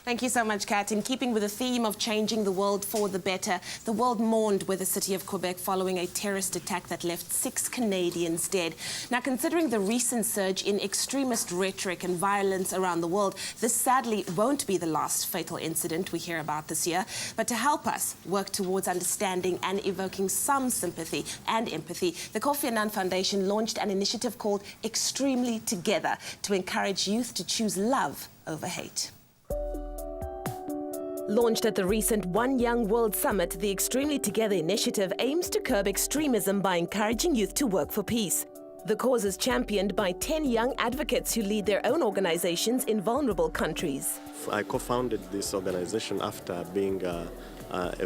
Thank you so much, Kat. In keeping with the theme of changing the world for the better, the world mourned with the city of Quebec following a terrorist attack that left 6 Canadians dead. Now, considering the recent surge in extremist rhetoric and violence around the world, this sadly won't be the last fatal incident we hear about this year. But to help us work towards understanding and evoking some sympathy and empathy, the Kofi Annan Foundation launched an initiative called Extremely Together to encourage youth to choose love over hate. Launched at the recent One Young World Summit, the Extremely Together initiative aims to curb extremism by encouraging youth to work for peace. The cause is championed by 10 young advocates who lead their own organizations in vulnerable countries. I co-founded this organization after being a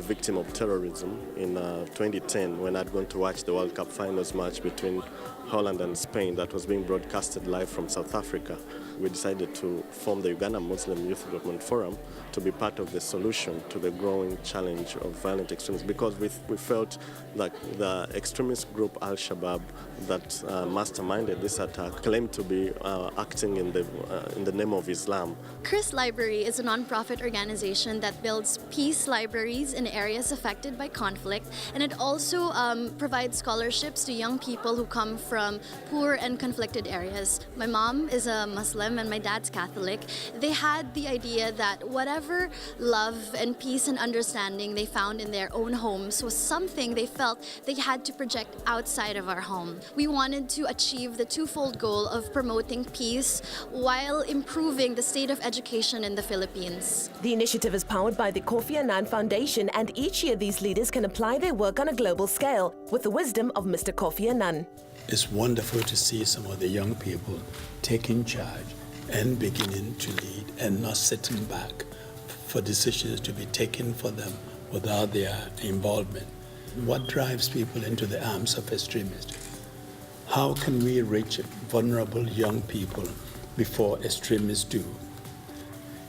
victim of terrorism in 2010 when I'd gone to watch the World Cup finals match between Holland and Spain that was being broadcasted live from South Africa. We decided to form the Uganda Muslim Youth Development Forum to be part of the solution to the growing challenge of violent extremism, because we felt like the extremist group Al-Shabaab that masterminded this attack claimed to be acting in the name of Islam. Chris Library is a non-profit organization that builds peace libraries in areas affected by conflict, and it also provides scholarships to young people who come from poor and conflicted areas. My mom is a Muslim and my dad's Catholic. They had the idea that whatever love and peace and understanding they found in their own homes was something they felt they had to project outside of our home. We wanted to achieve the twofold goal of promoting peace while improving the state of education in the Philippines. The initiative is powered by the Kofi Annan Foundation, and each year these leaders can apply their work on a global scale with the wisdom of Mr. Kofi Annan. It's wonderful to see some of the young people taking charge and beginning to lead and not sitting back for decisions to be taken for them without their involvement. What drives people into the arms of extremists? How can we reach vulnerable young people before extremists do?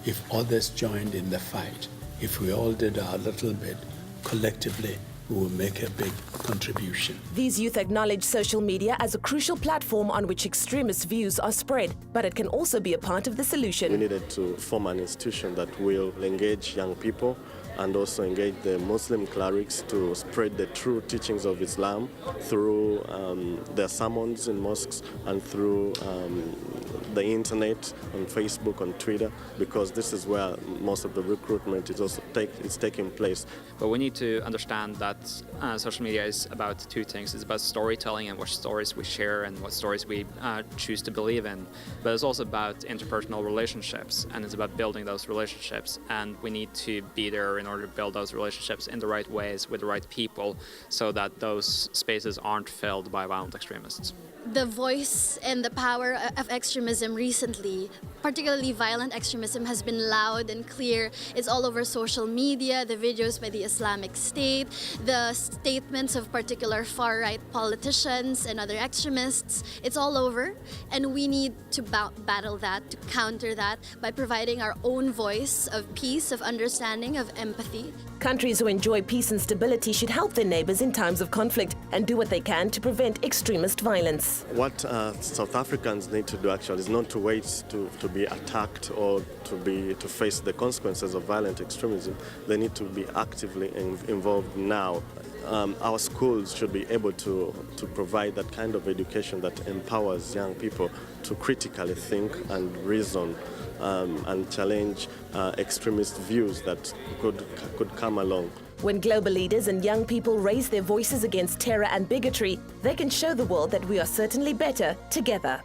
If others joined in the fight, if we all did our little bit collectively, we will make a big contribution. These youth acknowledge social media as a crucial platform on which extremist views are spread, but it can also be a part of the solution. We needed to form an institution that will engage young people and also engage the Muslim clerics to spread the true teachings of Islam through their sermons in mosques and through the internet, on Facebook, on Twitter, because this is where most of the recruitment is also taking place. But we need to understand that social media is about two things. It's about storytelling and what stories we share and what stories we choose to believe in. But it's also about interpersonal relationships, and it's about building those relationships. And we need to be there in order to build those relationships in the right ways with the right people so that those spaces aren't filled by violent extremists. The voice and the power of extremism recently, particularly violent extremism, has been loud and clear. It's all over social media, the videos by the Islamic State, the statements of particular far-right politicians and other extremists. It's all over, and we need to battle that, to counter that by providing our own voice of peace, of understanding, of empathy. Countries who enjoy peace and stability should help their neighbors in times of conflict and do what they can to prevent extremist violence. What South Africans need to do actually is not to wait to be attacked or to face the consequences of violent extremism. They need to be actively involved now. Our schools should be able to provide that kind of education that empowers young people to critically think and reason and challenge extremist views that could come along. When global leaders and young people raise their voices against terror and bigotry, they can show the world that we are certainly better together.